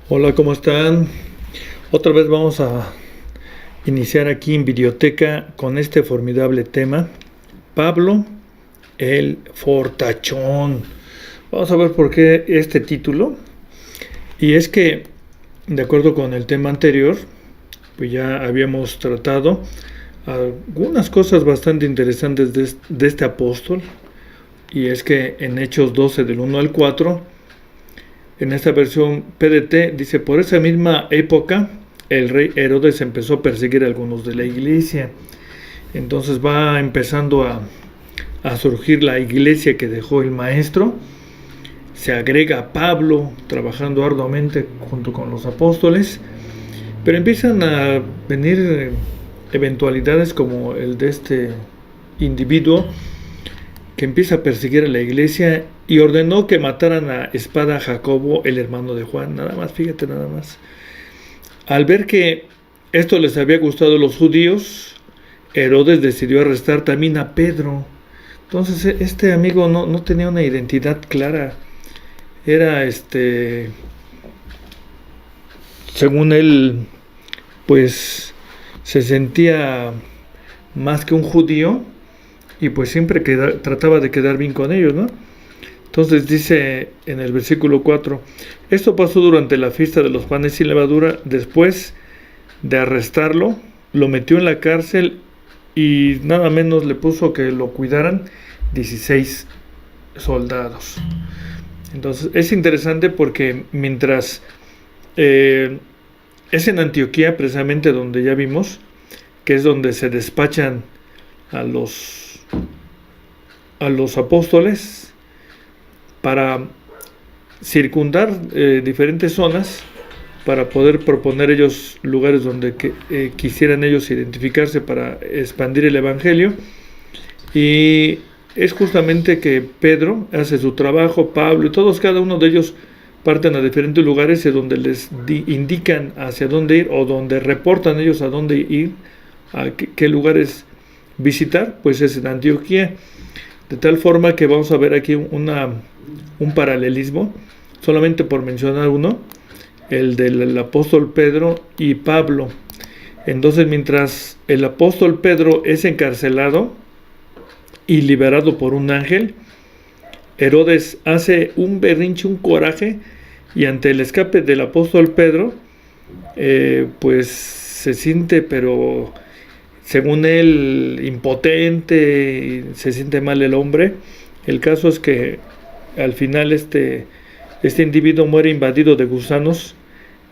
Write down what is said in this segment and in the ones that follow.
Hola, ¿cómo están? Otra vez vamos a iniciar aquí en Videoteca con este formidable tema, Pablo el Fortachón. Vamos a ver por qué este título. Y es que, de acuerdo con el tema anterior, pues ya habíamos tratado algunas cosas bastante interesantes de este apóstol. Y es que en Hechos 12 del 1 al 4, en esta versión PDT dice: por esa misma época el rey Herodes empezó a perseguir a algunos de la iglesia. Entonces va empezando a surgir la iglesia que dejó el maestro. Se agrega Pablo trabajando arduamente junto con los apóstoles, pero empiezan a venir eventualidades como el de este individuo que empieza a perseguir a la iglesia y ordenó que mataran a espada a Jacobo, el hermano de Juan. Nada más, fíjate nada más. Al ver que esto les había gustado a los judíos, Herodes decidió arrestar también a Pedro. Entonces este amigo no tenía una identidad clara. Era según él, pues se sentía más que un judío y pues siempre trataba de quedar bien con ellos, ¿no? Entonces dice en el versículo 4: esto pasó durante la fiesta de los panes sin levadura. Después de arrestarlo, lo metió en la cárcel y nada menos le puso que lo cuidaran 16 soldados. Entonces es interesante porque mientras es en Antioquía precisamente donde ya vimos que es donde se despachan a los apóstoles para circundar diferentes zonas, para poder proponer ellos lugares donde quisieran ellos identificarse para expandir el evangelio. Y es justamente que Pedro hace su trabajo, Pablo y todos, cada uno de ellos parten a diferentes lugares donde les indican hacia dónde ir, o donde reportan ellos a dónde ir, a qué lugares visitar. Pues es en Antioquía, de tal forma que vamos a ver aquí un paralelismo, solamente por mencionar uno, el del apóstol Pedro y Pablo. Entonces, mientras el apóstol Pedro es encarcelado y liberado por un ángel, Herodes hace un berrinche, un coraje, y ante el escape del apóstol Pedro, pues se siente, pero según él, impotente, y se siente mal el hombre. El caso es que al final este individuo muere invadido de gusanos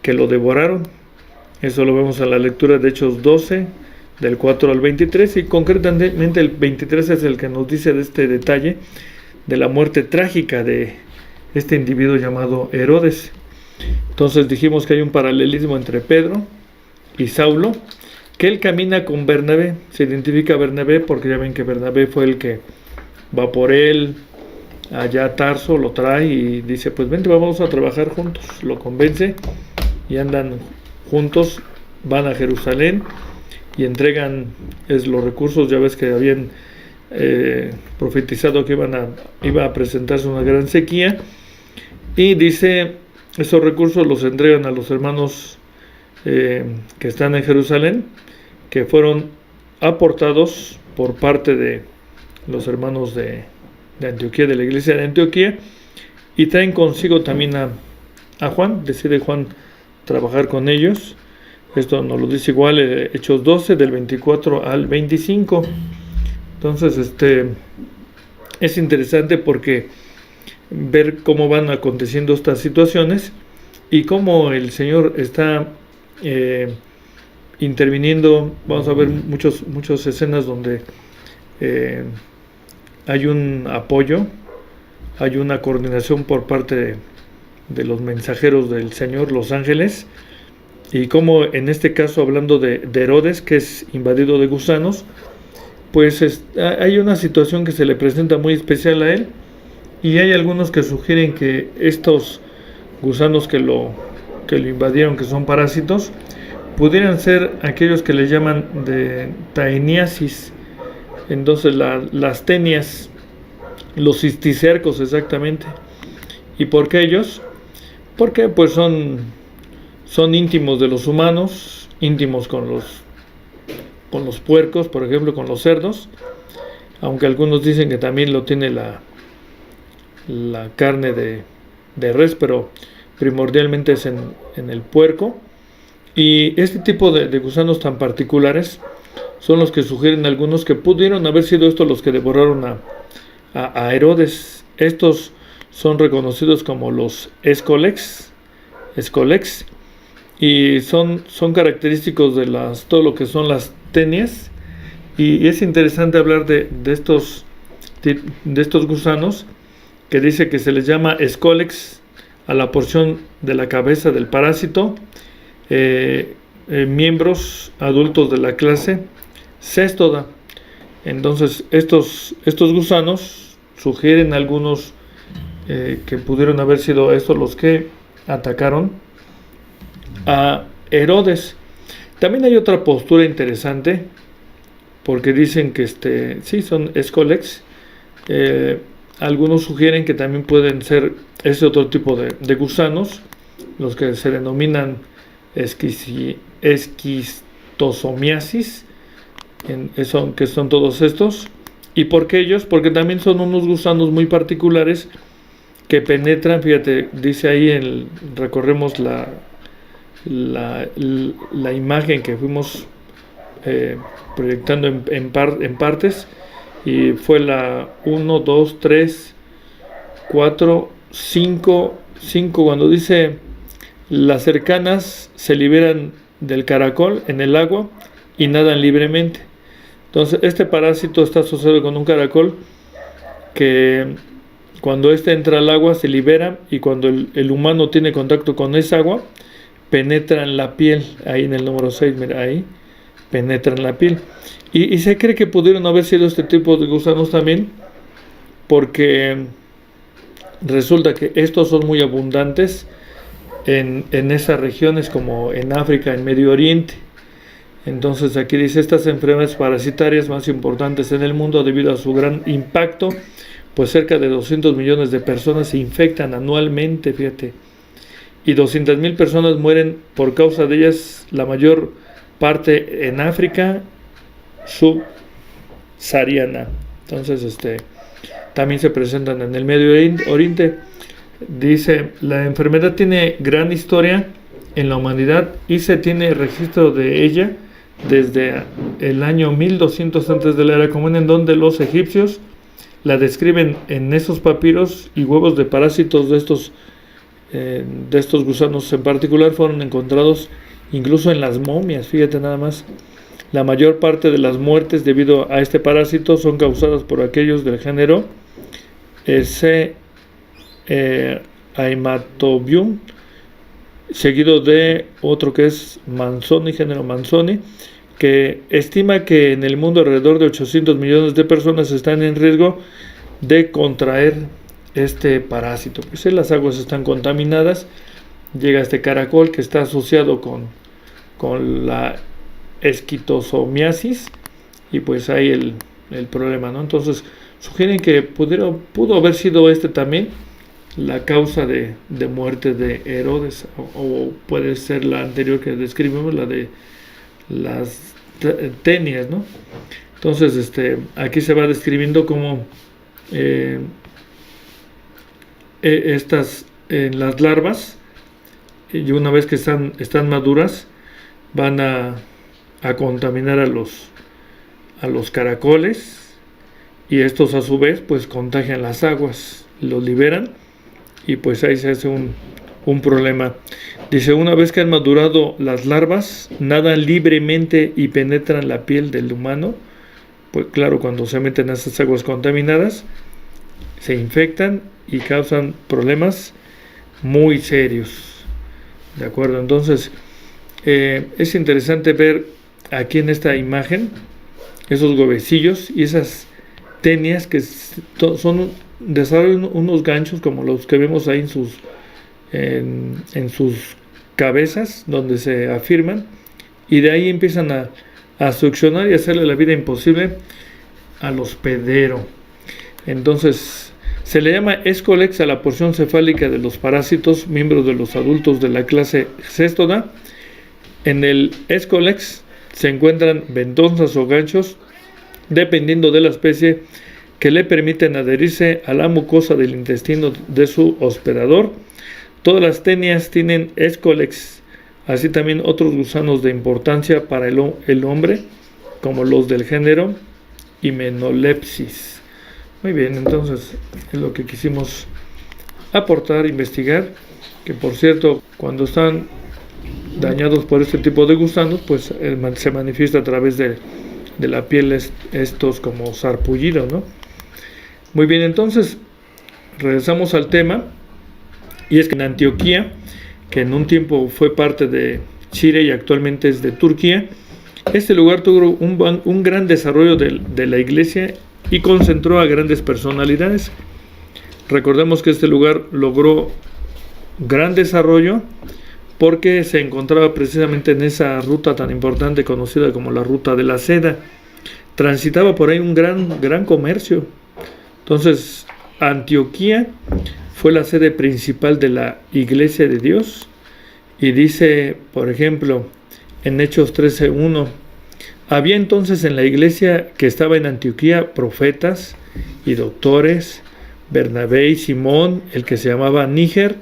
que lo devoraron. Eso lo vemos en la lectura de Hechos 12, del 4 al 23, y concretamente el 23 es el que nos dice de este detalle de la muerte trágica de este individuo llamado Herodes. Entonces dijimos que hay un paralelismo entre Pedro y Saulo, que él camina con Bernabé. Se identifica a Bernabé porque ya ven que Bernabé fue el que va por él allá a Tarso, lo trae y dice: pues vente, vamos a trabajar juntos. Lo convence y andan juntos, van a Jerusalén y entregan los recursos. Ya ves que habían profetizado que iba a presentarse una gran sequía, y dice: esos recursos los entregan a los hermanos que están en Jerusalén, que fueron aportados por parte de los hermanos de Antioquía, de la iglesia de Antioquía, y traen consigo también a Juan. Decide Juan trabajar con ellos. Esto nos lo dice igual Hechos 12 del 24 al 25. Entonces es interesante porque ver cómo van aconteciendo estas situaciones y cómo el Señor está interviniendo. Vamos a ver muchas escenas donde hay un apoyo, hay una coordinación por parte de los mensajeros del Señor, los ángeles, y como en este caso, hablando de Herodes, que es invadido de gusanos, pues hay una situación que se le presenta muy especial a él, y hay algunos que sugieren que estos gusanos que lo invadieron, que son parásitos, pudieran ser aquellos que le llaman de taeniasis. Entonces las tenias, los cisticercos exactamente. ¿Y por qué ellos? Porque pues son son íntimos de los humanos, íntimos con los puercos, por ejemplo, con los cerdos, aunque algunos dicen que también lo tiene la carne de res, pero primordialmente es en el puerco. Y este tipo de gusanos tan particulares son los que sugieren algunos que pudieron haber sido estos los que devoraron a Herodes. Estos son reconocidos como los escolex, y son característicos de todo lo que son las tenias. Y es interesante hablar de estos gusanos, que dice que se les llama escolex a la porción de la cabeza del parásito, miembros adultos de la clase Cestoda. Entonces estos gusanos sugieren algunos que pudieron haber sido estos los que atacaron a Herodes. También hay otra postura interesante, porque dicen que sí son escolex. Algunos sugieren que también pueden ser ese otro tipo de gusanos, los que se denominan esquistosomiasis, que son todos estos. ¿Y por qué ellos? Porque también son unos gusanos muy particulares que penetran, fíjate, dice ahí, recorremos la imagen que fuimos proyectando en partes, y fue la 1, 2, 3, 4, 5, cuando dice las cercanas se liberan del caracol en el agua y nadan libremente. Entonces este parásito está asociado con un caracol que cuando entra al agua se libera, y cuando el humano tiene contacto con esa agua penetra en la piel. Ahí en el número 6, mira, ahí penetra en la piel. Y se cree que pudieron haber sido este tipo de gusanos también, porque resulta que estos son muy abundantes en esas regiones, como en África, en Medio Oriente. Entonces aquí dice: estas enfermedades parasitarias más importantes en el mundo debido a su gran impacto, pues cerca de 200 millones de personas se infectan anualmente, fíjate, y 200,000 personas mueren por causa de ellas, la mayor parte en África subsahariana. Entonces también se presentan en el Medio Oriente. Dice: la enfermedad tiene gran historia en la humanidad y se tiene registro de ella desde el año 1200 antes de la era común, en donde los egipcios la describen en esos papiros, y huevos de parásitos de estos gusanos en particular fueron encontrados incluso en las momias. Fíjate nada más. La mayor parte de las muertes debido a este parásito son causadas por aquellos del género Haematobium, seguido de otro que es Manzoni, género Manzoni, que estima que en el mundo alrededor de 800 millones de personas están en riesgo de contraer este parásito. Pues si las aguas están contaminadas, llega este caracol que está asociado con la esquistosomiasis, y pues ahí el problema, ¿no? Entonces sugieren que pudo haber sido también la causa de muerte de Herodes, o puede ser la anterior que describimos, la de las tenias, ¿no? Entonces aquí se va describiendo cómo las larvas, y una vez que están maduras, van a contaminar a los caracoles, y estos a su vez pues contagian las aguas, los liberan, y pues ahí se hace un problema. Dice: una vez que han madurado, las larvas nadan libremente y penetran la piel del humano. Pues claro, cuando se meten a esas aguas contaminadas, se infectan y causan problemas muy serios. ¿De acuerdo? Entonces es interesante ver aquí en esta imagen esos huevecillos y esas tenias que desarrollan unos ganchos como los que vemos ahí en sus cabezas, donde se afirman, y de ahí empiezan a succionar y hacerle la vida imposible al hospedero. Entonces Se le llama escolex a la porción cefálica de los parásitos, miembros de los adultos de la clase Cestoda. En el escolex se encuentran ventosas o ganchos, dependiendo de la especie, que le permiten adherirse a la mucosa del intestino de su hospedador. Todas las tenias tienen escolex, así también otros gusanos de importancia para el hombre, como los del género Hymenolepsis. Muy bien, entonces es lo que quisimos aportar, investigar, que por cierto, cuando están dañados por este tipo de gusanos, pues se manifiesta a través de la piel estos como sarpullidos, ¿no? Muy bien, entonces regresamos al tema, y es que en Antioquía, que en un tiempo fue parte de Chipre y actualmente es de Turquía, este lugar tuvo un gran desarrollo de la iglesia y concentró a grandes personalidades. Recordemos que este lugar logró gran desarrollo porque se encontraba precisamente en esa ruta tan importante conocida como la ruta de la seda. Transitaba por ahí un gran comercio. Entonces, Antioquía fue la sede principal de la Iglesia de Dios, y dice, por ejemplo, en Hechos 13:1, había entonces en la iglesia que estaba en Antioquía profetas y doctores, Bernabé y Simón, el que se llamaba Níger,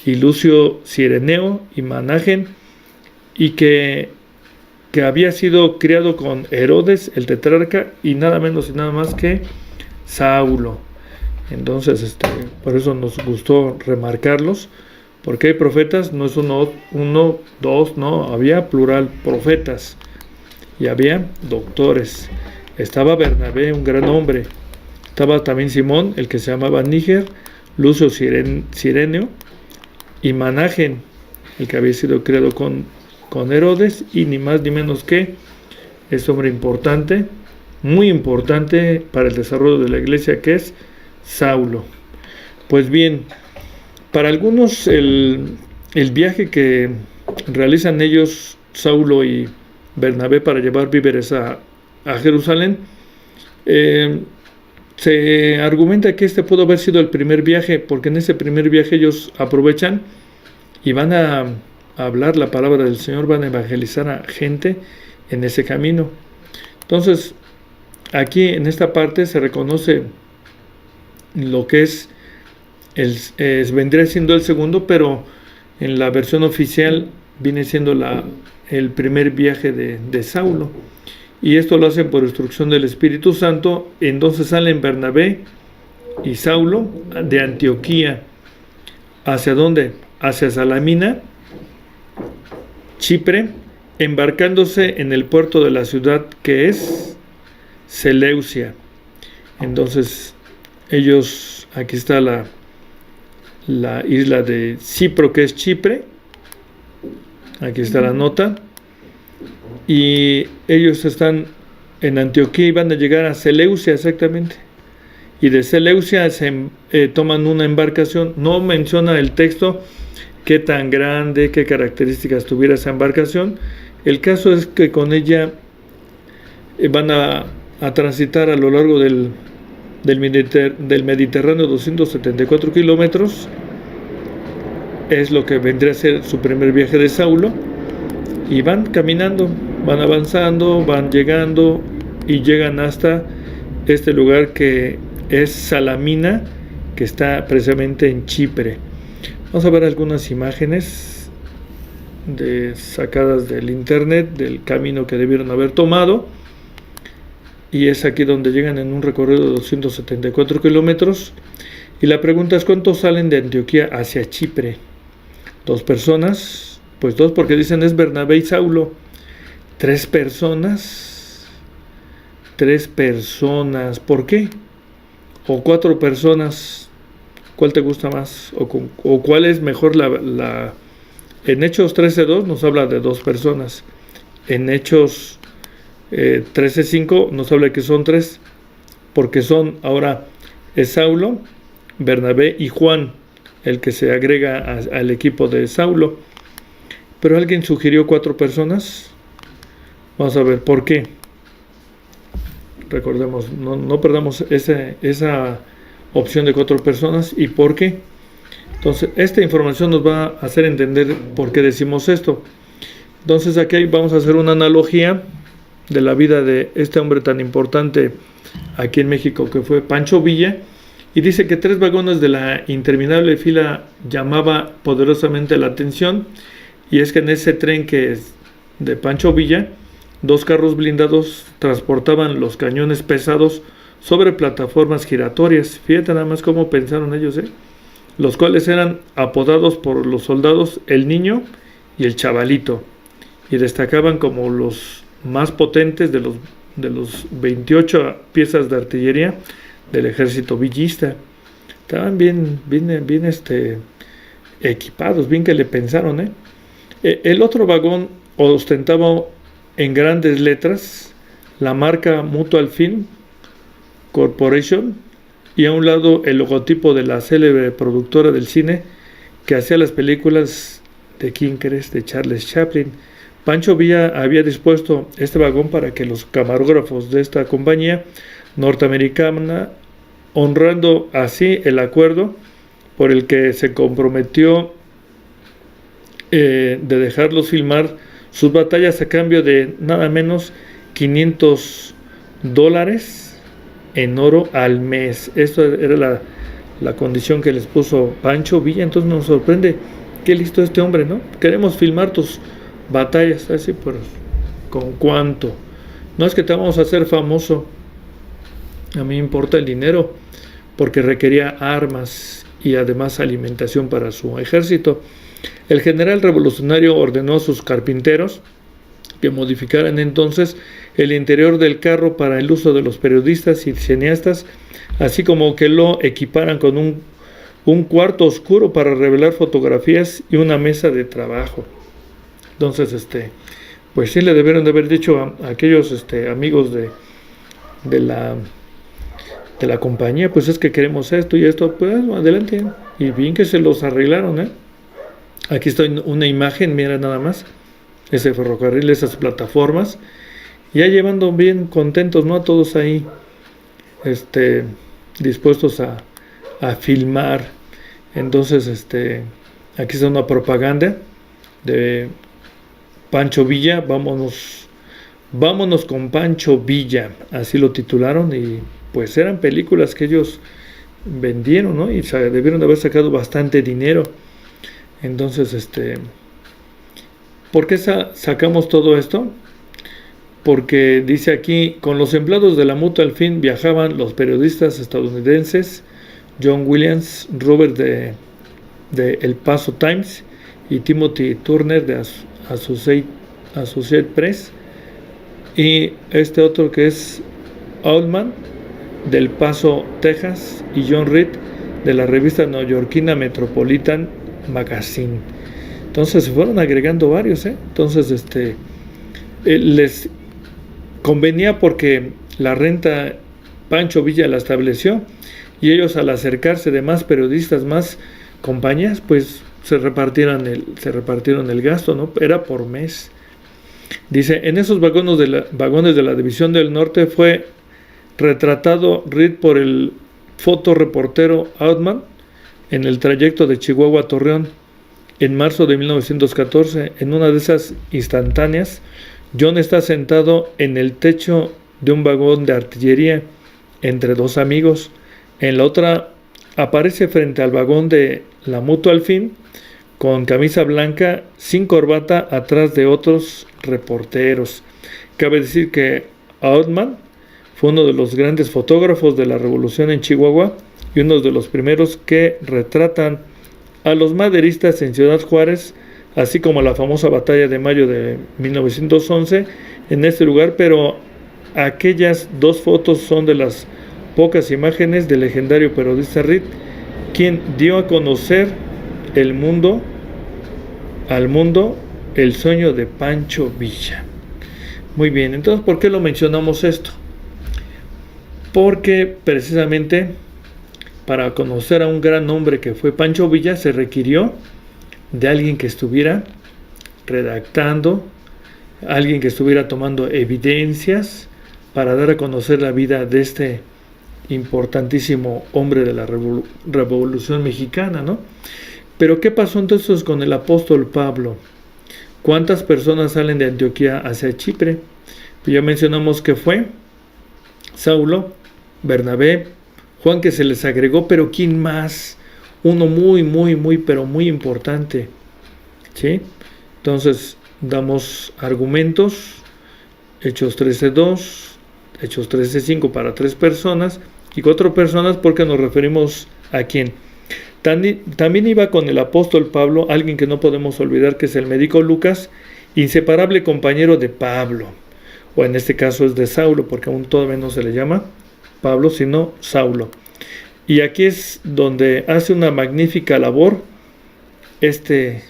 y Lucio Cireneo y Managen, y que había sido criado con Herodes el tetrarca, y nada menos y nada más que Saulo. Entonces, por eso nos gustó remarcarlos, porque hay profetas, no es uno, dos, no, había plural, profetas, y había doctores. Estaba Bernabé, un gran hombre. Estaba también Simón, el que se llamaba Níger, Lucio Cireneo, y Managen, el que había sido criado con Herodes, y ni más ni menos que este hombre importante, muy importante para el desarrollo de la iglesia, que es Saulo. Pues bien, para algunos el viaje que realizan ellos, Saulo y Bernabé, para llevar víveres a Jerusalén, se argumenta que este pudo haber sido el primer viaje, porque en ese primer viaje ellos aprovechan y van a hablar la palabra del Señor, van a evangelizar a gente en ese camino. Entonces, aquí en esta parte se reconoce lo que vendría siendo el segundo, pero en la versión oficial viene siendo el primer viaje de Saulo, y esto lo hacen por instrucción del Espíritu Santo. Entonces salen Bernabé y Saulo de Antioquía. ¿Hacia dónde? Hacia Salamina, Chipre, embarcándose en el puerto de la ciudad que es Seleucia. Entonces ellos, aquí está la isla de Cipro, que es Chipre, aquí está la nota, y ellos están en Antioquía y van a llegar a Seleucia exactamente, y de Seleucia toman una embarcación. No menciona el texto qué tan grande, qué características tuviera esa embarcación. El caso es que con ella van a transitar a lo largo del Mediterráneo 274 kilómetros. Es lo que vendría a ser su primer viaje de Saulo, y van caminando, van avanzando, van llegando y llegan hasta este lugar que es Salamina, que está precisamente en Chipre. Vamos a ver algunas imágenes sacadas del internet del camino que debieron haber tomado, y es aquí donde llegan en un recorrido de 274 kilómetros. Y la pregunta es, ¿cuántos salen de Antioquía hacia Chipre? 2 personas. Pues 2, porque dicen es Bernabé y Saulo. 3 personas. 3 personas. ¿Por qué? O 4 personas. ¿Cuál te gusta más? O cuál es mejor En Hechos 13:2 nos habla de 2 personas. En Hechos 13:5 nos habla que son 3, porque son ahora Saulo, Bernabé y Juan, el que se agrega al equipo de Saulo. Pero alguien sugirió 4 personas. Vamos a ver por qué. Recordemos, no perdamos esa opción de 4 personas y por qué. Entonces, esta información nos va a hacer entender por qué decimos esto. Entonces, aquí vamos a hacer una analogía de la vida de este hombre tan importante aquí en México, que fue Pancho Villa, y dice que 3 vagones de la interminable fila llamaba poderosamente la atención, y es que en ese tren que es de Pancho Villa, 2 carros blindados transportaban los cañones pesados sobre plataformas giratorias. Fíjate nada más cómo pensaron ellos, los cuales eran apodados por los soldados el Niño y el Chavalito, y destacaban como los más potentes de los 28 piezas de artillería del ejército villista. Estaban bien equipados, bien que le pensaron. El otro vagón ostentaba en grandes letras la marca Mutual Film Corporation, y a un lado el logotipo de la célebre productora del cine que hacía las películas de King Crest de Charles Chaplin. Pancho Villa había dispuesto este vagón para que los camarógrafos de esta compañía norteamericana, honrando así el acuerdo por el que se comprometió de dejarlos filmar sus batallas a cambio de nada menos $500 en oro al mes. Esto era la condición que les puso Pancho Villa. Entonces nos sorprende qué listo este hombre, ¿no? Queremos filmar tus batallas, así, pues, ¿con cuánto? No es que te vamos a hacer famoso, a mí me importa el dinero, porque requería armas y además alimentación para su ejército. El general revolucionario ordenó a sus carpinteros que modificaran entonces el interior del carro para el uso de los periodistas y cineastas, así como que lo equiparan con un cuarto oscuro para revelar fotografías y una mesa de trabajo. Entonces, pues sí le debieron de haber dicho a aquellos amigos de la compañía, pues es que queremos esto y esto, pues adelante, y bien que se los arreglaron. Aquí está una imagen, mira nada más, ese ferrocarril, esas plataformas, ya llevando bien contentos, ¿no? A todos ahí, dispuestos a filmar. Entonces, aquí está una propaganda de Pancho Villa, vámonos con Pancho Villa, así lo titularon, y pues eran películas que ellos vendieron, ¿no? Y debieron de haber sacado bastante dinero. Entonces, ¿por qué sacamos todo esto? Porque dice aquí, con los empleados de la Mutual Film viajaban los periodistas estadounidenses John Williams, Robert de El Paso Times y Timothy Turner de Associated Press, y este otro que es Altman del Paso, Texas, y John Reed de la revista neoyorquina Metropolitan Magazine. Entonces se fueron agregando varios. Entonces les convenía porque la renta Pancho Villa la estableció, y ellos, al acercarse de más periodistas, más compañías, pues se repartieron el gasto, ¿no? Era por mes. Dice, en esos vagones de la División del Norte fue retratado Reed por el fotoreportero Altman en el trayecto de Chihuahua a Torreón en marzo de 1914. En una de esas instantáneas, John está sentado en el techo de un vagón de artillería entre 2 amigos. En la otra aparece frente al vagón de la Mutual Film con camisa blanca, sin corbata, atrás de otros reporteros. Cabe decir que Altman fue uno de los grandes fotógrafos de la revolución en Chihuahua y uno de los primeros que retratan a los maderistas en Ciudad Juárez, así como la famosa batalla de mayo de 1911 en este lugar, pero aquellas 2 fotos son de las pocas imágenes del legendario periodista Reed, quien dio a conocer al mundo el sueño de Pancho Villa. Muy bien, entonces, ¿por qué lo mencionamos esto? Porque precisamente para conocer a un gran hombre que fue Pancho Villa se requirió de alguien que estuviera redactando, alguien que estuviera tomando evidencias para dar a conocer la vida de este importantísimo hombre de la Revolución Mexicana, ¿no? Pero ¿qué pasó entonces con el apóstol Pablo? ¿Cuántas personas salen de Antioquía hacia Chipre? Pues ya mencionamos que fue Saulo, Bernabé, Juan, que se les agregó, pero ¿quién más? Uno pero muy importante, ¿sí? Entonces damos argumentos, Hechos 13:2, Hechos 13:5 para 3 personas y 4 personas porque nos referimos a quién. También iba con el apóstol Pablo, alguien que no podemos olvidar, que es el médico Lucas, inseparable compañero de Pablo, o en este caso es de Saulo, porque aún todavía no se le llama Pablo, sino Saulo. Y aquí es donde hace una magnífica labor este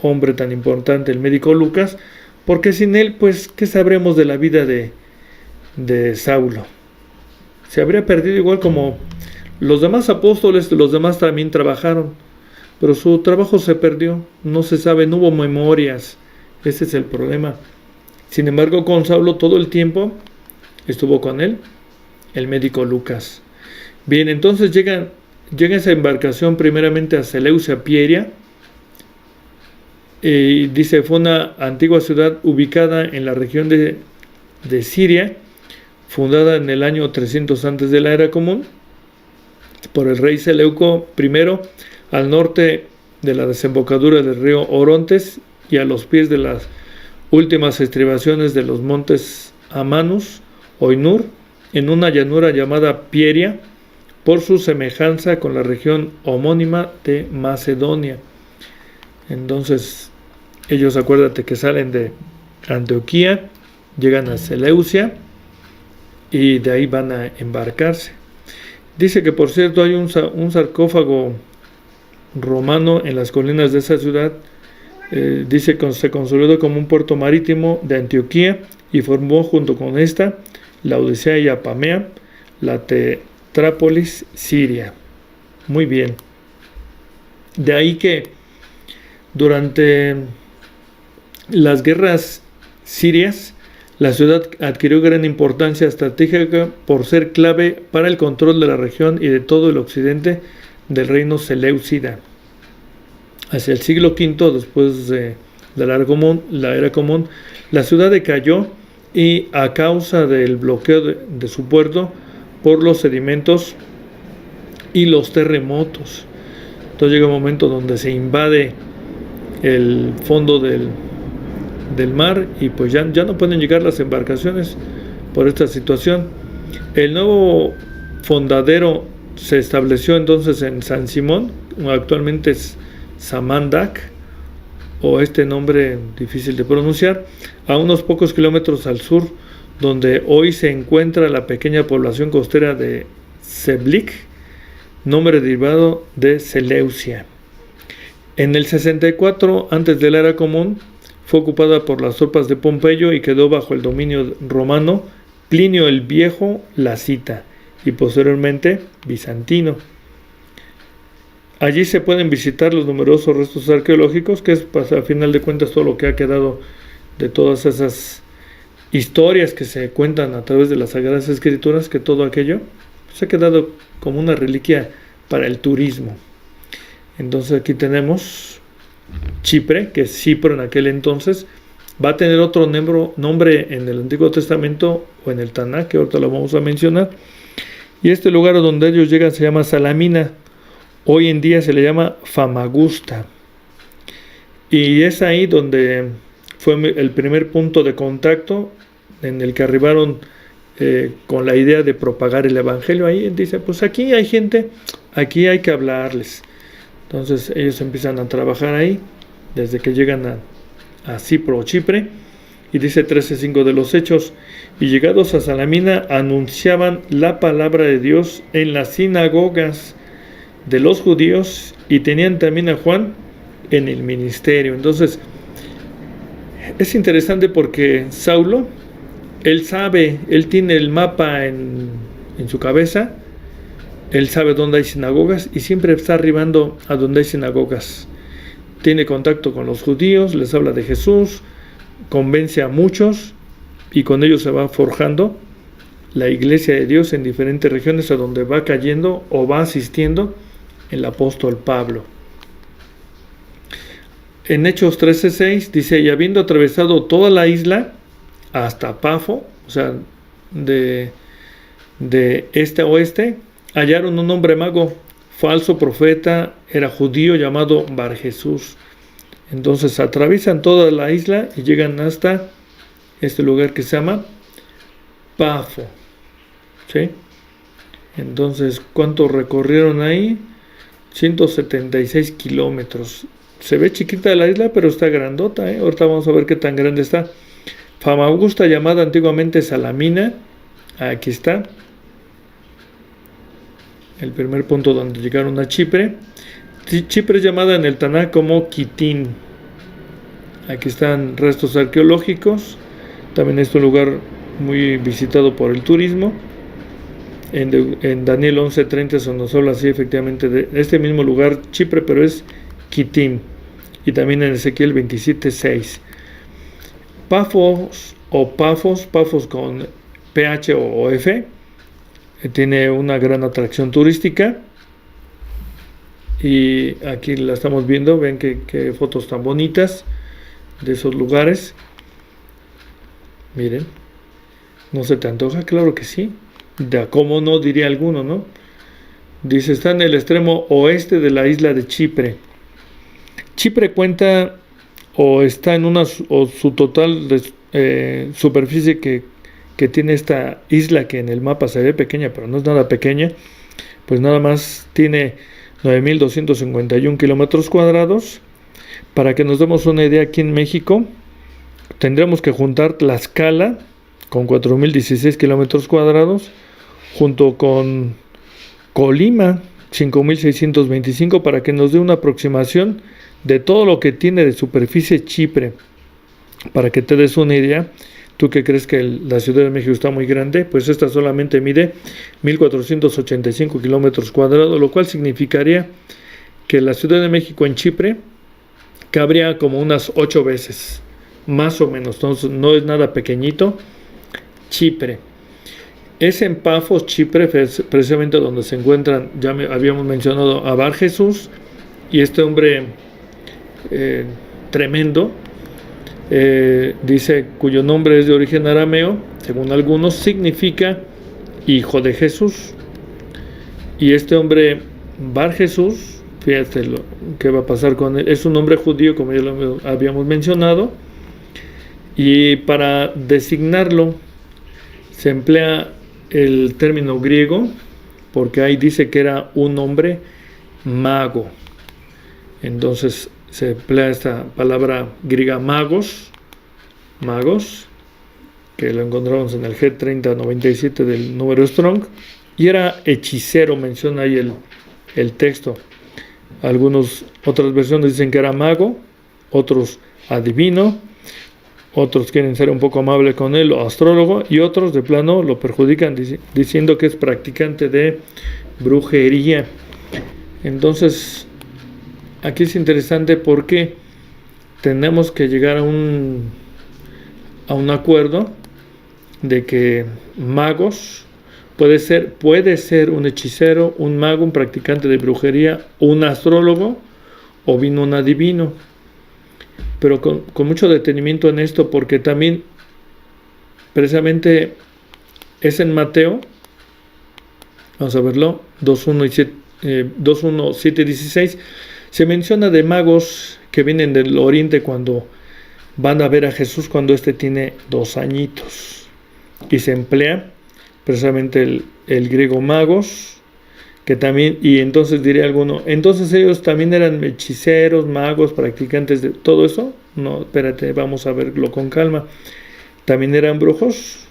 hombre tan importante, el médico Lucas, porque sin él, pues, ¿qué sabremos de la vida de Saulo? Se habría perdido igual como los demás apóstoles, los demás también trabajaron, pero su trabajo se perdió, no se sabe, no hubo memorias, ese es el problema. Sin embargo, con Saulo todo el tiempo estuvo con él el médico Lucas. Bien, entonces llega esa embarcación primeramente a Seleucia Pieria, y dice, fue una antigua ciudad ubicada en la región de Siria, fundada en el año 300 antes de la era común, por el rey Seleuco I, al norte de la desembocadura del río Orontes y a los pies de las últimas estribaciones de los montes Amanus o Inur, en una llanura llamada Pieria, por su semejanza con la región homónima de Macedonia. Entonces, ellos, acuérdate que salen de Antioquía, llegan a Seleucia y de ahí van a embarcarse. Dice que, por cierto, hay un sarcófago romano en las colinas de esa ciudad. Dice que se consolidó como un puerto marítimo de Antioquía y formó junto con esta la Odisea y Apamea, la Tetrápolis siria. Muy bien. De ahí que durante las guerras sirias, la ciudad adquirió gran importancia estratégica por ser clave para el control de la región y de todo el occidente del reino seleucida. Hacia el siglo V, después de la era común, la ciudad decayó y a causa del bloqueo de su puerto por los sedimentos y los terremotos. Entonces llega un momento donde se invade el fondo del mar y pues ya no pueden llegar las embarcaciones por esta situación. El nuevo fondadero se estableció entonces en San Simón, actualmente es Samandak, o este nombre difícil de pronunciar, a unos pocos kilómetros al sur, donde hoy se encuentra la pequeña población costera de Seblik, nombre derivado de Seleucia. En el 64, antes de la era común, fue ocupada por las tropas de Pompeyo y quedó bajo el dominio romano. Plinio el Viejo la cita, y posteriormente bizantino. Allí se pueden visitar los numerosos restos arqueológicos, que es, pues, a final de cuentas, todo lo que ha quedado de todas esas historias que se cuentan a través de las Sagradas Escrituras, que todo aquello se ha quedado como una reliquia para el turismo. Entonces aquí tenemos Chipre, que es Cipro en aquel entonces, va a tener otro nombre en el Antiguo Testamento o en el Tanaj, que ahorita lo vamos a mencionar, y este lugar donde ellos llegan se llama Salamina. Hoy en día se le llama Famagusta, y es ahí donde fue el primer punto de contacto en el que arribaron con la idea de propagar el evangelio. Ahí dice, pues aquí hay gente, aquí hay que hablarles. Entonces ellos empiezan a trabajar ahí desde que llegan a Cipro o Chipre, y dice 13:5 de los Hechos, y llegados a Salamina anunciaban la palabra de Dios en las sinagogas de los judíos y tenían también a Juan en el ministerio. Entonces es interesante porque Saulo, él tiene el mapa en su cabeza, él sabe dónde hay sinagogas y siempre está arribando a donde hay sinagogas. Tiene contacto con los judíos, les habla de Jesús, convence a muchos y con ellos se va forjando la iglesia de Dios en diferentes regiones a donde va cayendo o va asistiendo el apóstol Pablo. En Hechos 13:6 dice, y habiendo atravesado toda la isla hasta Pafo, o sea, de este a oeste, hallaron un hombre mago, falso profeta, era judío, llamado Bar Jesús. Entonces atraviesan toda la isla y llegan hasta este lugar que se llama Pafo. ¿Sí? Entonces, ¿cuánto recorrieron ahí? 176 kilómetros. Se ve chiquita la isla, pero está grandota, ¿eh? Ahorita vamos a ver qué tan grande está. Famagusta, llamada antiguamente Salamina. Aquí está. El primer punto donde llegaron a Chipre. Chipre es llamada en el Tanaj como Kitín. Aquí están restos arqueológicos. También es un lugar muy visitado por el turismo. En Daniel 11:30 se nos habla así efectivamente de este mismo lugar, Chipre, pero es Kitín. Y también en Ezequiel 27:6. Pafos o Pafos con PH o F, tiene una gran atracción turística. Y aquí la estamos viendo, ven qué fotos tan bonitas de esos lugares. Miren, ¿no se te antoja? Claro que sí. ¿Cómo no? Diría alguno, ¿no? Dice, está en el extremo oeste de la isla de Chipre. Chipre cuenta o está en su total superficie que tiene esta isla, que en el mapa se ve pequeña, pero no es nada pequeña, pues nada más tiene 9.251 kilómetros cuadrados. Para que nos demos una idea, aquí en México tendríamos que juntar Tlaxcala con 4.016 kilómetros cuadrados junto con Colima 5.625 para que nos dé una aproximación de todo lo que tiene de superficie Chipre. Para que te des una idea, tú que crees que la Ciudad de México está muy grande, pues esta solamente mide 1.485 kilómetros cuadrados, lo cual significaría que la Ciudad de México en Chipre cabría como unas 8 veces, más o menos. Entonces no es nada pequeñito. Chipre es en Pafos, Chipre, precisamente donde se encuentran, ya habíamos mencionado a Bar Jesús y este hombre tremendo, dice, cuyo nombre es de origen arameo, según algunos significa hijo de Jesús. Y este hombre Bar Jesús, fíjate lo que va a pasar con él, es un nombre judío, como ya lo habíamos mencionado, y para designarlo se emplea el término griego, porque ahí dice que era un hombre mago. Entonces se emplea esta palabra griega magos, que lo encontramos en el G3097 del número Strong, y era hechicero, menciona ahí el texto. Otras versiones dicen que era mago, otros adivino, otros quieren ser un poco amable con él, o astrólogo, y otros de plano lo perjudican diciendo que es practicante de brujería. Entonces, aquí es interesante porque tenemos que llegar a un acuerdo de que magos puede ser un hechicero, un mago, un practicante de brujería, un astrólogo o bien un adivino. Pero con mucho detenimiento en esto, porque también precisamente es en Mateo, vamos a verlo, 2.1, 7, 16, se menciona de magos que vienen del oriente cuando van a ver a Jesús cuando éste tiene 2 añitos. Y se emplea precisamente el griego magos, que también, y entonces diría alguno, entonces ellos también eran hechiceros, magos, practicantes de todo eso. No, espérate, vamos a verlo con calma. También eran brujos,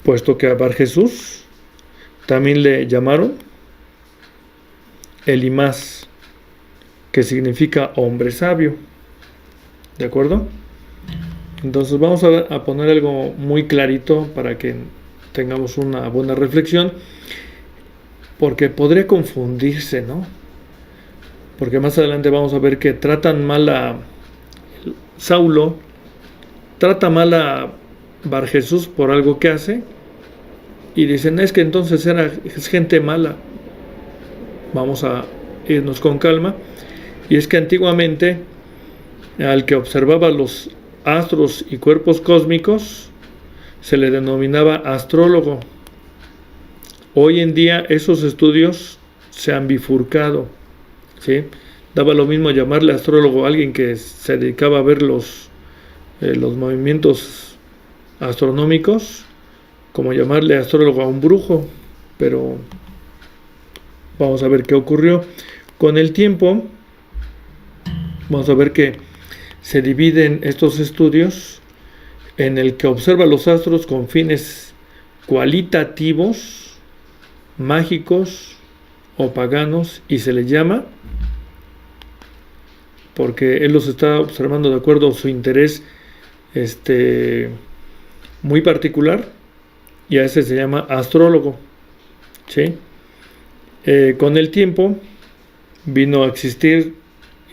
puesto que a Bar Jesús también le llamaron Elimás, que significa hombre sabio. ¿De acuerdo? Entonces vamos a poner algo muy clarito para que tengamos una buena reflexión, porque podría confundirse, ¿no? Porque más adelante vamos a ver que tratan mal a Saulo, trata mal a Bar Jesús por algo que hace, y dicen, es que entonces es gente mala. Vamos a irnos con calma. Y es que antiguamente al que observaba los astros y cuerpos cósmicos se le denominaba astrólogo. Hoy en día esos estudios se han bifurcado, ¿sí? Daba lo mismo llamarle astrólogo a alguien que se dedicaba a ver los movimientos astronómicos, como llamarle astrólogo a un brujo. Pero vamos a ver qué ocurrió. Con el tiempo, vamos a ver que se dividen estos estudios en el que observa los astros con fines cualitativos, mágicos o paganos, y se le llama, porque él los está observando de acuerdo a su interés muy particular, y a ese se llama astrólogo, ¿sí? Con el tiempo vino a existir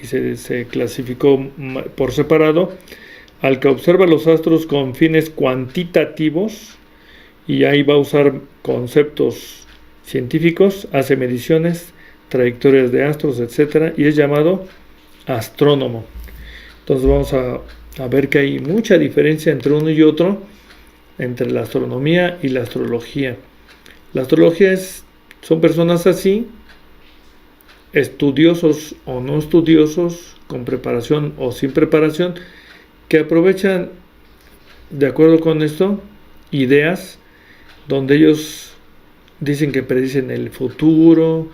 y se clasificó por separado al que observa los astros con fines cuantitativos, y ahí va a usar conceptos científicos, hace mediciones, trayectorias de astros, etcétera, y es llamado astrónomo. Entonces vamos a ver que hay mucha diferencia entre uno y otro, entre la astronomía y la astrología. La astrología son personas así, estudiosos o no estudiosos, con preparación o sin preparación, que aprovechan, de acuerdo con esto, ideas donde ellos dicen que predicen el futuro,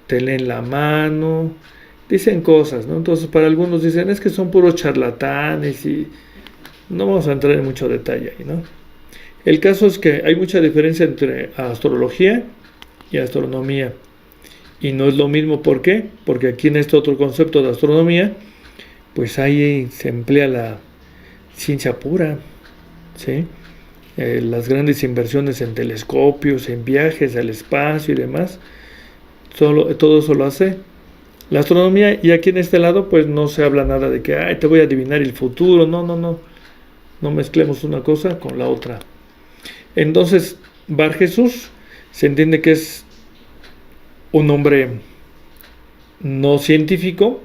te leen la mano, dicen cosas, ¿no? Entonces para algunos dicen, es que son puros charlatanes, y no vamos a entrar en mucho detalle ahí, ¿no? El caso es que hay mucha diferencia entre astrología y astronomía, y no es lo mismo. ¿Por qué? Porque aquí en este otro concepto de astronomía, pues ahí se emplea la ciencia pura, ¿sí? Las grandes inversiones en telescopios, en viajes al espacio y demás, todo eso lo hace la astronomía. Y aquí en este lado pues no se habla nada de que te voy a adivinar el futuro. No mezclemos una cosa con la otra. Entonces Bar Jesús se entiende que es un hombre no científico.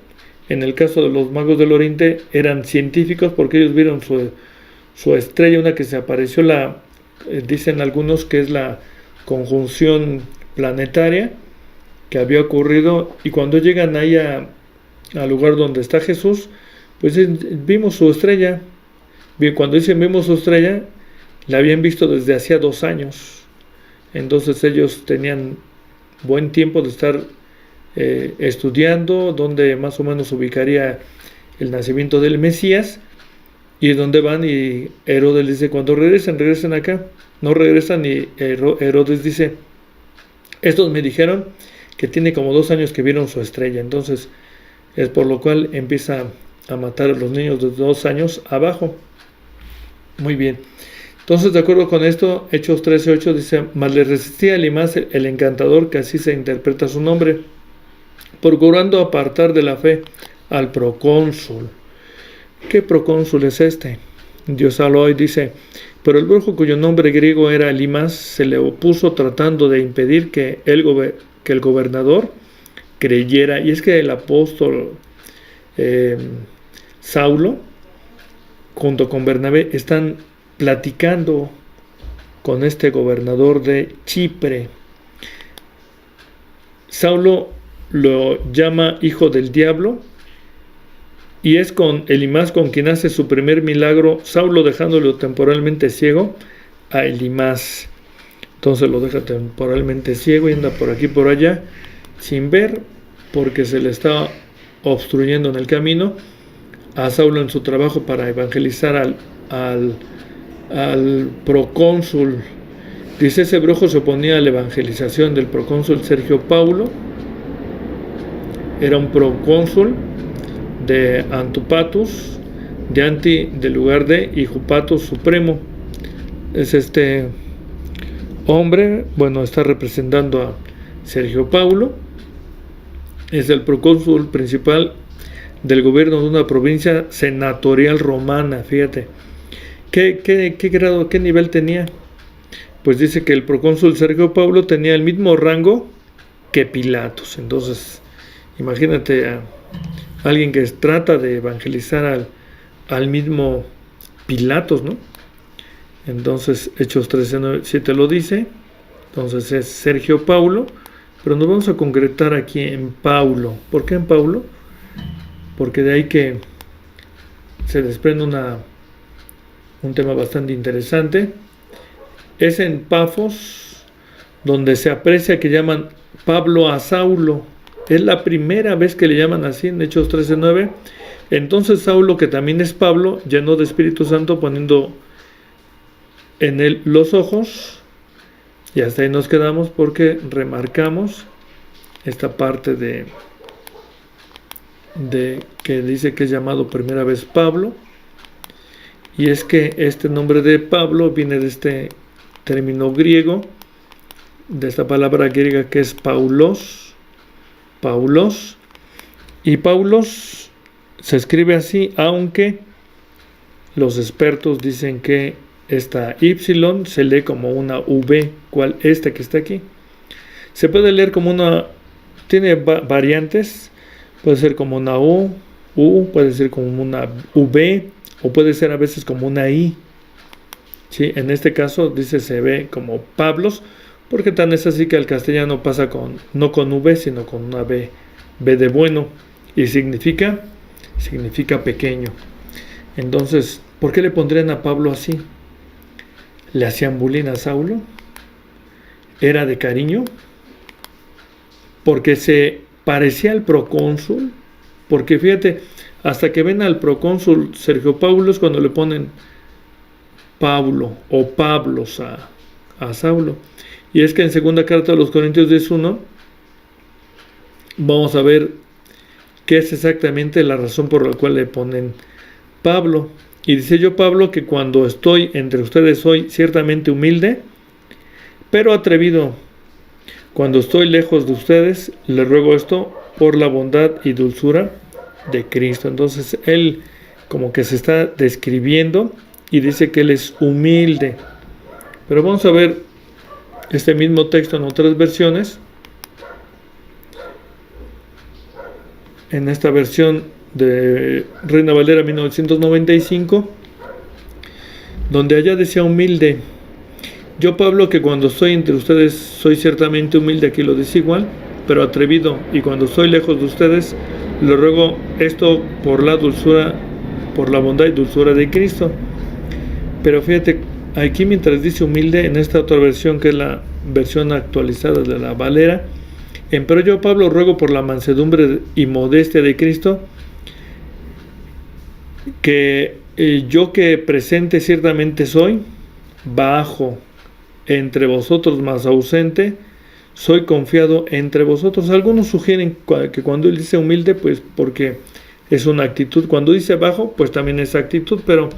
En el caso de los magos del Oriente eran científicos, porque ellos vieron su estrella, una que se apareció, dicen algunos que es la conjunción planetaria que había ocurrido, y cuando llegan ahí al lugar donde está Jesús, pues vimos su estrella. Bien, cuando dicen vimos su estrella, la habían visto desde hacía 2 años. Entonces ellos tenían buen tiempo de estar estudiando dónde más o menos ubicaría el nacimiento del Mesías, y donde van, y Herodes dice, cuando regresen acá. No regresan, y Herodes dice, estos me dijeron que tiene como 2 años que vieron su estrella. Entonces es por lo cual empieza a matar a los niños de 2 años abajo. Muy bien. Entonces, de acuerdo con esto, Hechos 13:8 dice, mas le resistía Elimas el encantador, que así se interpreta su nombre, procurando apartar de la fe al procónsul. ¿Qué procónsul es este? Dios habló y dice, pero el brujo, cuyo nombre griego era Elimas, se le opuso tratando de impedir que el gobernador creyera. Y es que el apóstol Saulo, junto con Bernabé, están platicando con este gobernador de Chipre. Saulo lo llama hijo del diablo, y es con Elimas con quien hace su primer milagro, Saulo dejándolo temporalmente ciego a Elimas. Entonces lo deja temporalmente ciego y anda por aquí por allá sin ver, porque se le está obstruyendo en el camino a Saulo en su trabajo para evangelizar al procónsul. Dice, ese brujo se oponía a la evangelización del procónsul Sergio Paulo. Era un procónsul de Antupatus, del lugar de Ijupatus Supremo. Es este hombre, bueno, está representando a Sergio Paulo. Es el procónsul principal del gobierno de una provincia senatorial romana, fíjate. ¿Qué grado, qué nivel tenía? Pues dice que el procónsul Sergio Paulo tenía el mismo rango que Pilatos. Entonces, imagínate a alguien que trata de evangelizar al mismo Pilatos, ¿no? Entonces, Hechos 13:7 lo dice. Entonces es Sergio Paulo, pero nos vamos a concretar aquí en Paulo. ¿Por qué en Paulo? Porque de ahí que se desprende un tema bastante interesante. Es en Pafos donde se aprecia que llaman Pablo a Saulo. Es la primera vez que le llaman así en Hechos 13:9. Entonces Saulo, que también es Pablo, llenó de Espíritu Santo poniendo en él los ojos. Y hasta ahí nos quedamos porque remarcamos esta parte de que dice que es llamado primera vez Pablo. Y es que este nombre de Pablo viene de este término griego, de esta palabra griega que es Paulos. Y Paulos se escribe así, aunque los expertos dicen que esta Y se lee como una V, cual esta que está aquí. Se puede leer como una, tiene variantes, puede ser como una U, puede ser como una V, o puede ser a veces como una I. ¿Sí? En este caso dice se ve como Pablos, porque tan es así que el castellano pasa no con V, sino con una B de bueno, y significa pequeño. Entonces, ¿por qué le pondrían a Pablo así? ¿Le hacían bullying a Saulo? ¿Era de cariño? ¿Porque se parecía al procónsul? Porque fíjate, hasta que ven al procónsul Sergio Paulo es cuando le ponen Pablo o Pablos a Saulo. Y es que en segunda carta a los Corintios 10:1 vamos a ver qué es exactamente la razón por la cual le ponen Pablo. Y dice yo, Pablo, que cuando estoy entre ustedes soy ciertamente humilde, pero atrevido. Cuando estoy lejos de ustedes, les ruego esto por la bondad y dulzura de Cristo. Entonces, él como que se está describiendo y dice que él es humilde. Pero vamos a ver este mismo texto en otras versiones. En esta versión de Reina Valera 1995, donde allá decía humilde. Yo, Pablo, que cuando estoy entre ustedes soy ciertamente humilde, aquí lo dice igual, pero atrevido, y cuando estoy lejos de ustedes, le ruego esto por la dulzura, por la bondad y dulzura de Cristo. Pero fíjate, aquí mientras dice humilde, en esta otra versión, que es la versión actualizada de la Valera, pero yo, Pablo, ruego por la mansedumbre y modestia de Cristo, que yo que presente ciertamente soy, bajo entre vosotros, más ausente, soy confiado entre vosotros. Algunos sugieren que cuando él dice humilde, pues porque es una actitud. Cuando dice bajo, pues también es actitud, pero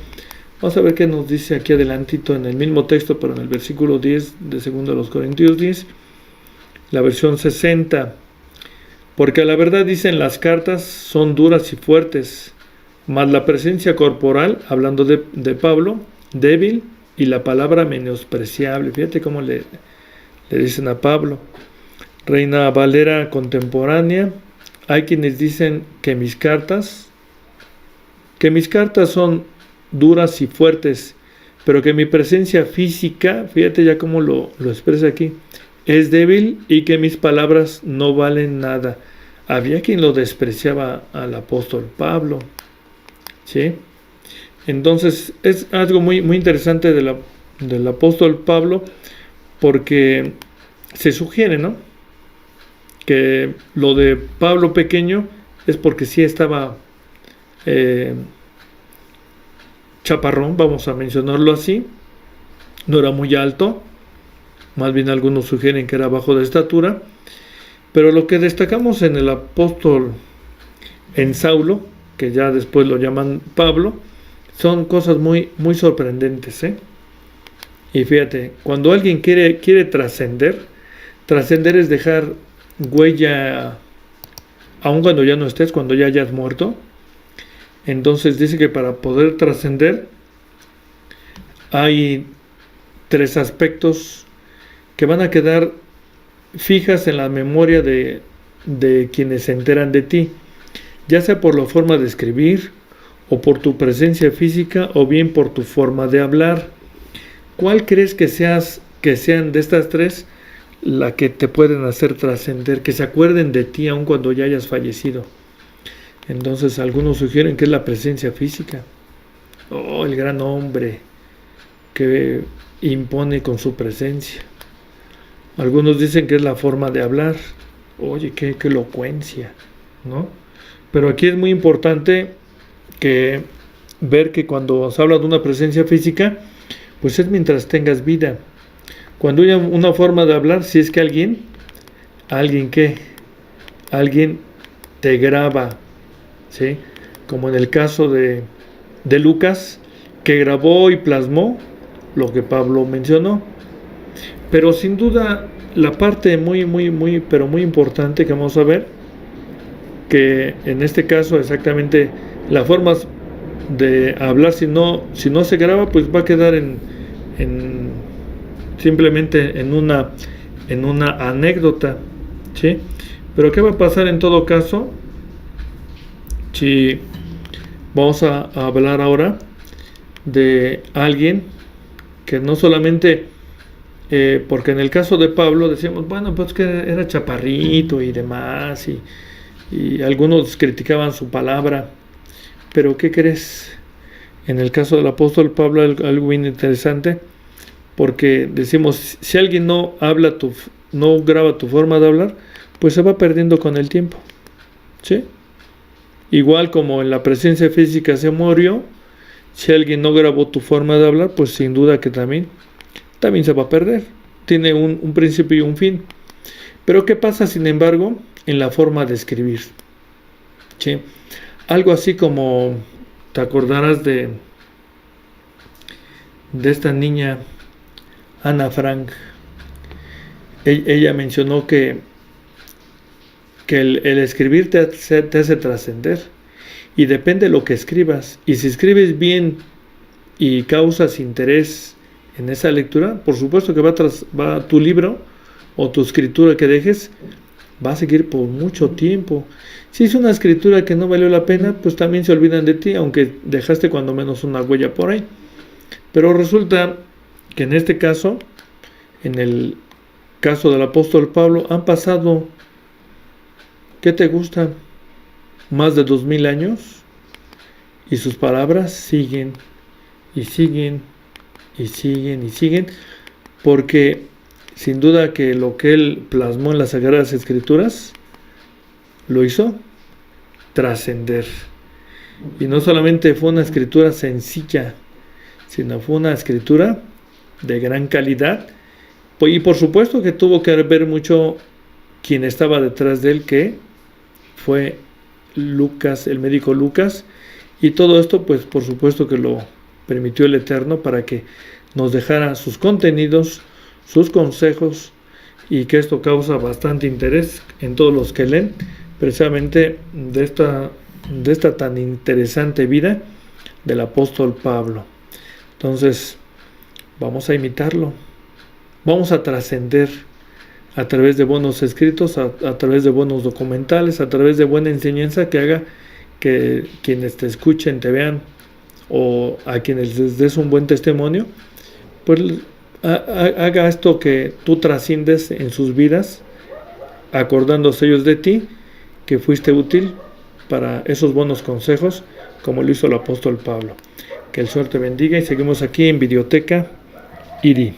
vamos a ver qué nos dice aquí adelantito en el mismo texto, pero en el versículo 10 de 2 Corintios 10, la versión 60. Porque a la verdad dicen las cartas son duras y fuertes, mas la presencia corporal, hablando de Pablo, débil, y la palabra menospreciable. Fíjate cómo le dicen a Pablo. Reina Valera contemporánea, hay quienes dicen que mis cartas son duras y fuertes, pero que mi presencia física, fíjate ya cómo lo expresa aquí, es débil y que mis palabras no valen nada. Había quien lo despreciaba al apóstol Pablo, ¿sí? Entonces es algo muy, muy interesante del apóstol Pablo, porque se sugiere, ¿no?, que lo de Pablo pequeño es porque sí estaba chaparrón, vamos a mencionarlo así, no era muy alto, más bien algunos sugieren que era bajo de estatura, pero lo que destacamos en el apóstol, en Saulo, que ya después lo llaman Pablo, son cosas muy, muy sorprendentes, ¿eh? Y fíjate, cuando alguien quiere trascender es dejar huella, aun cuando ya no estés, cuando ya hayas muerto. Entonces dice que para poder trascender hay tres aspectos que van a quedar fijas en la memoria de quienes se enteran de ti, ya sea por la forma de escribir, o por tu presencia física, o bien por tu forma de hablar. ¿Cuál crees que sean de estas tres la que te pueden hacer trascender, que se acuerden de ti aun cuando ya hayas fallecido? Entonces algunos sugieren que es la presencia física. Oh, el gran hombre que impone con su presencia. Algunos dicen que es la forma de hablar. Oye, qué elocuencia, ¿no? Pero aquí es muy importante ver que cuando se habla de una presencia física, pues es mientras tengas vida. Cuando hay una forma de hablar, si es que alguien te graba, ¿sí? Como en el caso de Lucas, que grabó y plasmó lo que Pablo mencionó. Pero sin duda, la parte pero muy importante que vamos a ver, que en este caso exactamente la forma de hablar, si no se graba, pues va a quedar simplemente en una anécdota, ¿sí? Pero ¿qué va a pasar en todo caso? Si vamos a hablar ahora de alguien que no solamente, porque en el caso de Pablo decíamos, bueno, pues que era chaparrito y demás, y algunos criticaban su palabra, pero ¿qué crees? En el caso del apóstol Pablo, algo bien interesante, porque decimos, si alguien no graba tu forma de hablar, pues se va perdiendo con el tiempo, ¿sí? Igual como en la presencia física se murió, si alguien no grabó tu forma de hablar, pues sin duda que también se va a perder. Tiene un principio y un fin. Pero ¿qué pasa, sin embargo, en la forma de escribir? ¿Sí? Algo así como, te acordarás de esta niña, Ana Frank. Ella mencionó que el escribir te hace trascender, y depende de lo que escribas. Y si escribes bien y causas interés en esa lectura, por supuesto que va tu libro o tu escritura que dejes, va a seguir por mucho tiempo. Si es una escritura que no valió la pena, pues también se olvidan de ti, aunque dejaste cuando menos una huella por ahí. Pero resulta que en este caso, en el caso del apóstol Pablo, han pasado, ¿qué te gusta? Más de 2000 años, y sus palabras siguen y siguen y siguen y siguen, porque sin duda que lo que él plasmó en las Sagradas Escrituras lo hizo trascender. Y no solamente fue una escritura sencilla, sino fue una escritura de gran calidad. Y por supuesto que tuvo que ver mucho quien estaba detrás de él, que fue Lucas, el médico Lucas. Y todo esto, pues por supuesto que lo permitió el Eterno para que nos dejara sus contenidos, sus consejos, y que esto causa bastante interés en todos los que leen precisamente de esta tan interesante vida del apóstol Pablo. Entonces, vamos a imitarlo, vamos a trascender a través de buenos escritos, a través de buenos documentales, a través de buena enseñanza que haga que quienes te escuchen, te vean, o a quienes les des un buen testimonio, pues haga esto, que tú trasciendes en sus vidas, acordándose ellos de ti, que fuiste útil para esos buenos consejos, como lo hizo el apóstol Pablo. Que el Señor te bendiga, y seguimos aquí en Videoteca IRI.